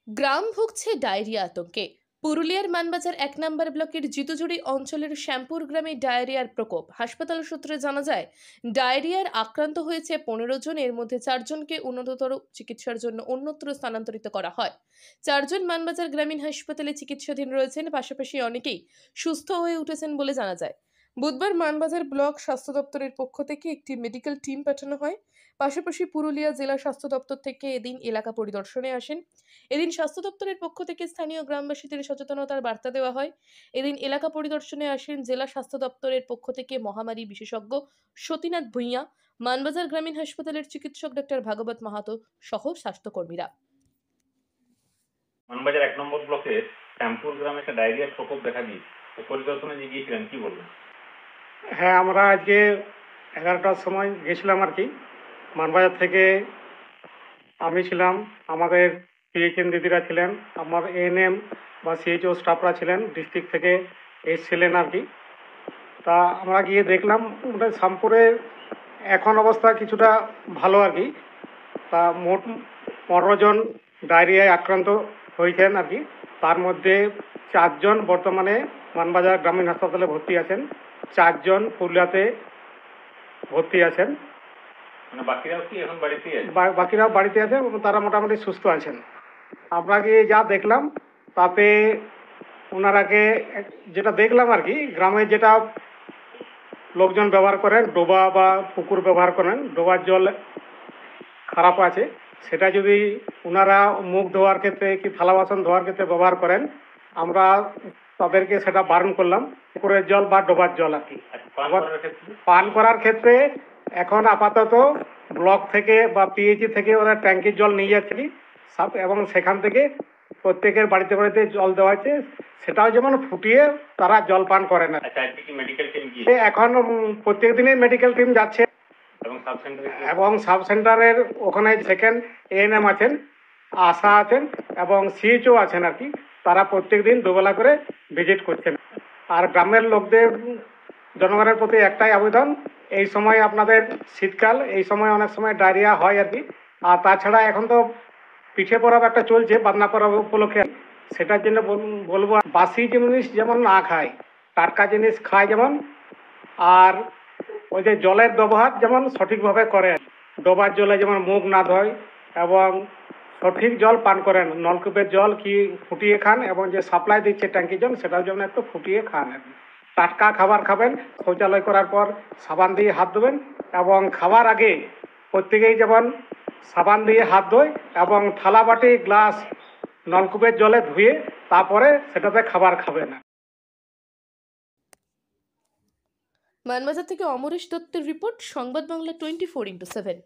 গ্রাম ভুগছে ডায়রিয়া আতঙ্কে। পুরুলিয়ার মানবাজার ১ নম্বর ব্লকের জিতুজুড়ি অঞ্চলের শ্যামপুর গ্রামে ডায়রিয়ার প্রকোপ। হাসপাতাল সূত্রে জানা যায়, ডায়রিয়ার আক্রান্ত হয়েছে ১৫ জন। এর মধ্যে ৪ জনকে উন্নততর চিকিৎসার জন্য অন্যত্র স্থানান্তরিত করা হয়। ৪ জন মানবাজার গ্রামীণ হাসপাতালে চিকিৎসাধীন রয়েছেন, পাশাপাশি অনেকেই সুস্থ হয়ে উঠেছেন বলে জানা যায়। বুধবার মানবাজার ব্লক স্বাস্থ্য দপ্তরের পক্ষ থেকে একটি মেডিকেল টিম পাঠানো হয়। পাশাপাশি পুরুলিয়া জেলা স্বাস্থ্য দপ্তর থেকে এদিন এলাকা পরিদর্শনে আসেন। এদিন স্বাস্থ্য দপ্তরের পক্ষ থেকে স্থানীয় গ্রামবাসীদের সচেতনতার বার্তা দেওয়া হয়। এদিন এলাকা পরিদর্শনে আসেন জেলা স্বাস্থ্য দপ্তরের পক্ষ থেকে মহামারী বিশেষজ্ঞ সতীনাথ ভূঁইয়া, মানবাজার গ্রামীণ হাসপাতালের চিকিৎসক ডক্টর ভাগবত মাহাতো সহ স্বাস্থ্যকর্মীরা। মানবাজার ১ নম্বর ব্লকের শ্যামপুর গ্রামে একটা ডায়রিয়ার প্রকোপ দেখা দিয়েছে। পরিদর্শনে যে গিয়েছিলেন, কি বলবেন? হ্যাঁ, আমরা আজকে 11টার সময় গেছিলাম আর কি। মানবাজার থেকে আমি ছিলাম, আমাদের পিএইচএন দিদিরা ছিলেন, আমার এএনএম বা সিএইচও স্টাফরা ছিলেন, ডিস্ট্রিক্ট থেকে এসেছিলেন আর কি। তা আমরা গিয়ে দেখলাম ওটা শ্যামপুরে এখন অবস্থা কিছুটা ভালো আর কি। তা মোট 15 জন ডায়রিয়ায় আক্রান্ত হয়েছেন আর কি। তার মধ্যে 4 জন বর্তমানে মানবাজার গ্রামীণ হাসপাতালে ভর্তি আছেন, 4 জন পুরুলিয়াতে ভর্তি আছেন, মানে বাকিরাও কি এখন বাড়িতেই আছে? বাকিরাও বাড়িতে আছে এবং তারা মোটামুটি সুস্থ আছেন। আমরা গিয়ে যা দেখলাম তাতে ওনারাকে যেটা দেখলাম আর কি, গ্রামে যেটা লোকজন ব্যবহার করেন, ডোবা বা পুকুর ব্যবহার করেন, ডোবার জল খারাপ আছে, সেটা যদি ওনারা মুখ ধোয়ার ক্ষেত্রে কি থালা বাসন ধোয়ার ক্ষেত্রে ব্যবহার করেন, আমরা তাদেরকে সেটা বারণ করলাম। পুকুরের জল বা ডোবার জল আর কি পান করার ক্ষেত্রে এখন আপাতত ব্লক থেকে বা পিএইচি থেকে ওরা ট্যাঙ্কির জল নিয়ে যাচ্ছে এবং সেখান থেকে প্রত্যেকের বাড়িতে বাড়িতে জল দেওয়া হচ্ছে, সেটাও যেমন ফুটিয়ে তারা জল পান করে না। এখন প্রত্যেক দিনই মেডিকেল টিম যাচ্ছে এবং সাব সেন্টারের ওখানে সেকেন্ড এএনএম আছেন, আশা আছেন এবং সিএইচও আছেন আর কি। তারা প্রত্যেক দিন দুবেলা করে ভিজিট করছেন। আর গ্রামের লোকদের, জনগণের প্রতি একটাই আবেদন, এই সময় আপনাদের শীতকাল, এই সময় অনেক সময় ডায়রিয়া হয় আর কি। আর তাছাড়া এখন তো পিঠে পরব একটা চলছে, বাদনা পরব উপলক্ষে, সেটার জন্য বলবো বাসি জিনিস যেমন না খায়, টাটকা জিনিস খায় যেমন, আর ওই যে জলের ব্যবহার যেমন সঠিকভাবে করে, ডোবার জলে যেমন মুখ না ধোয় এবং সঠিক জল পান করেন, নলকূপের জল কি ফুটিয়ে খান এবং যে সাপ্লাই দিচ্ছে ট্যাঙ্কি জল সেটাও যেমন একটু ফুটিয়ে খান। টাটকা খাবার খাবেন, শৌচালয় করার পর সাবান দিয়ে হাত ধোবেন এবং খাবার আগে প্রত্যেকেই যেমন সাবান দিয়ে হাত ধোয় এবং থালা বাটি গ্লাস নলকূপের জলে ধুয়ে তারপরে সেটাতে খাবার খাবেন। মানবাজার থেকে অমরেশ দত্তের রিপোর্ট, সংবাদ বাংলা 24x7।